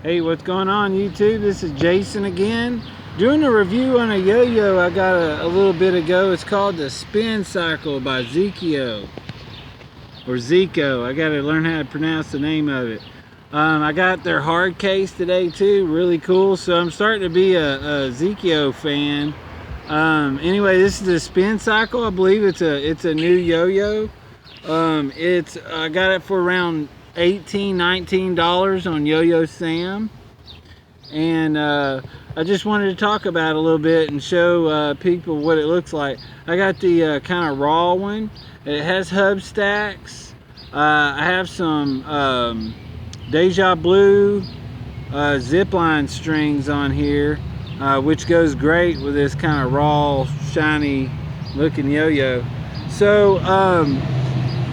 Hey, what's going on YouTube? This is Jason again. Doing a review on a yo-yo I got a little bit ago. It's called the Spincycle by Zeekio. Or Zeekio. I gotta learn how to pronounce the name of it. I got their hard case today too. Really cool. So I'm starting to be a Zeekio fan. Anyway, this is the Spincycle. I believe it's a new yo-yo. I got it for around $18–19 on Yo-Yo Sam, and I just wanted to talk about it a little bit and show people what it looks like. I got the kind of raw one. It has hub stacks. I have some Deja Blue zipline strings on here, which goes great with this kind of raw, shiny looking yo-yo. So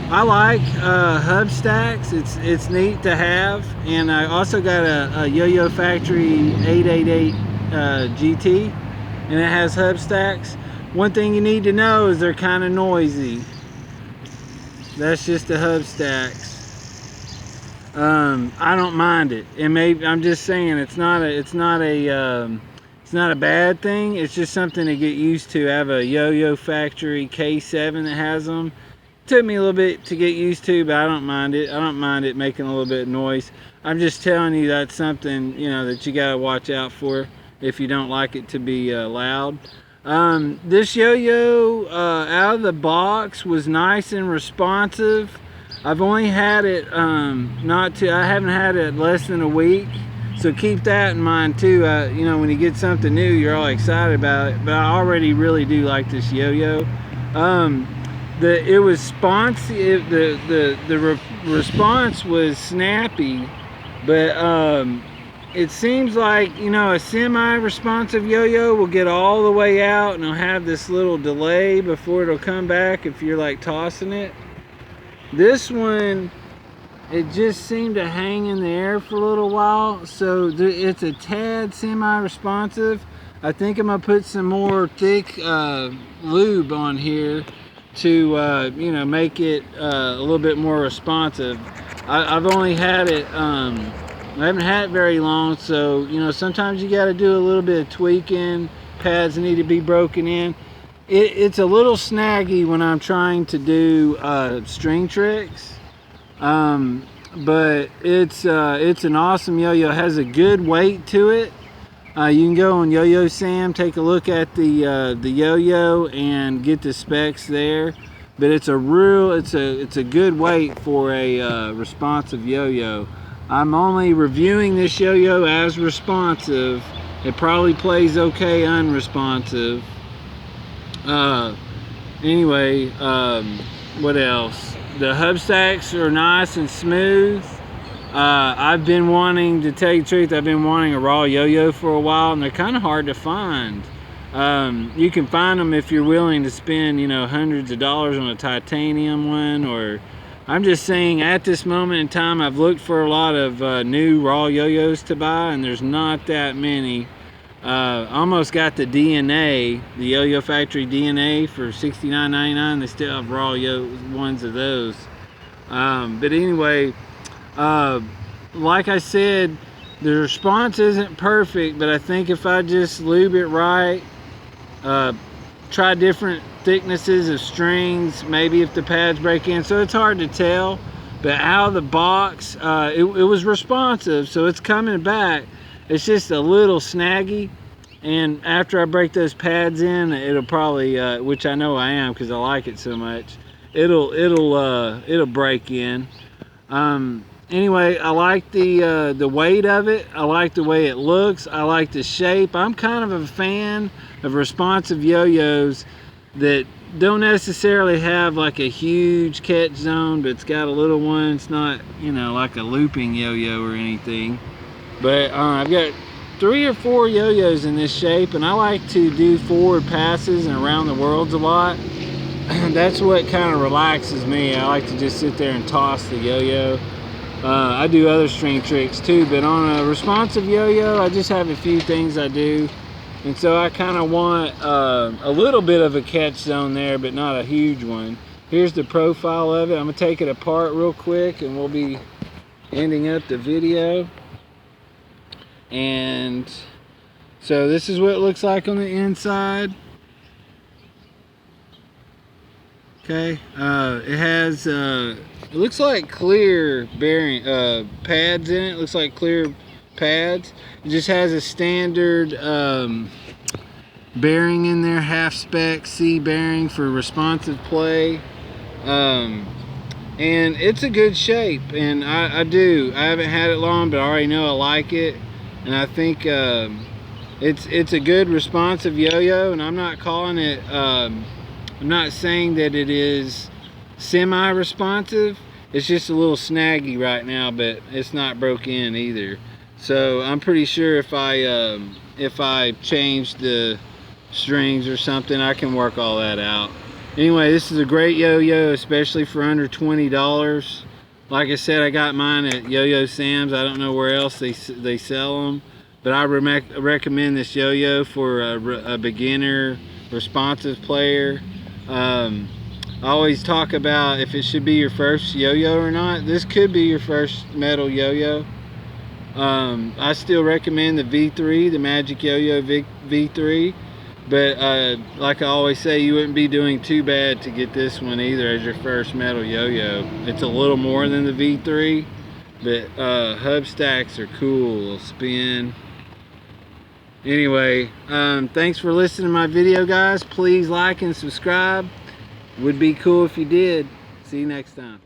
I like hub stacks. It's neat to have, and I also got a Yo-Yo Factory 888 GT, and it has hub stacks. One thing you need to know is they're kind of noisy. That's just the hub stacks. I don't mind it. I'm just saying it's not a bad thing. It's just something to get used to. I have a Yo-Yo Factory K7 that has them. Took me a little bit to get used to, but I don't mind it. I don't mind it making a little bit of noise. I'm just telling you that's something, you know, that you gotta watch out for if you don't like it to be loud. This yo-yo out of the box was nice and responsive. I've only had it I haven't had it less than a week, so keep that in mind too. You know, when you get something new, you're all excited about it. But I already really do like this yo-yo. It was spongy. The response was snappy, but it seems like, you know, a semi-responsive yo-yo will get all the way out and it'll have this little delay before it'll come back if you're like tossing it. This one, it just seemed to hang in the air for a little while, so it's a tad semi-responsive. I think I'm gonna put some more thick lube on here to you know, make it a little bit more responsive. I've only had it I haven't had it very long, so you know, sometimes you got to do a little bit of tweaking. Pads need to be broken in. It's a little snaggy when I'm trying to do string tricks, but it's an awesome yo-yo. It has a good weight to it. You can go on Yo-Yo Sam, take a look at the yo-yo and get the specs there. But it's a good weight for a responsive yo-yo. I'm only reviewing this yo-yo as responsive. It probably plays okay unresponsive. Anyway, what else? The hub stacks are nice and smooth. I've been wanting, to tell you the truth, I've been wanting a raw yo-yo for a while, and they're kind of hard to find. You can find them if you're willing to spend, you know, hundreds of dollars on a titanium one, or I'm just saying at this moment in time I've looked for a lot of new raw yo-yos to buy, and there's not that many. Almost got the DNA, the Yo-Yo Factory DNA for $69.99. They still have raw ones of those. But anyway, like I said, the response isn't perfect, but I think if I just lube it right, try different thicknesses of strings, maybe if the pads break in, so it's hard to tell, but out of the box, it was responsive, so it's coming back. It's just a little snaggy, and after I break those pads in, it'll probably, which I know I am because I like it so much, it'll break in. Anyway, I like the weight of it. I like the way it looks. I like the shape. I'm kind of a fan of responsive yo-yos that don't necessarily have like a huge catch zone, but it's got a little one. It's not, you know, like a looping yo-yo or anything. But I've got 3 or 4 yo-yos in this shape, and I like to do forward passes and around the worlds a lot. That's what kind of relaxes me. I like to just sit there and toss the yo-yo. I do other string tricks too, but on a responsive yo-yo, I just have a few things I do. And so I kind of want a little bit of a catch zone there, but not a huge one. Here's the profile of it. I'm going to take it apart real quick and we'll be ending up the video. And so this is what it looks like on the inside. Okay, it has it looks like clear bearing pads in it. Looks like clear pads. It just has a standard bearing in there, half spec C bearing for responsive play. And it's a good shape, and I haven't had it long, but I already know I like it, and I think it's a good responsive yo-yo. And I'm not calling it I'm not saying that it is semi-responsive. It's just a little snaggy right now, but it's not broke in either. So I'm pretty sure if I change the strings or something, I can work all that out. Anyway, this is a great yo-yo, especially for under $20. Like I said, I got mine at Yo-Yo Sam's. I don't know where else they sell them, but I recommend this yo-yo for a beginner responsive player. I always talk about if it should be your first yo-yo or not. This could be your first metal yo-yo. I still recommend the V3, the Magic Yo-Yo V3. But like I always say, you wouldn't be doing too bad to get this one either as your first metal yo-yo. It's a little more than the V3, but hub stacks are cool. It'll spin. Anyway, thanks for listening to my video, guys. Please like and subscribe. Would be cool if you did. See you next time.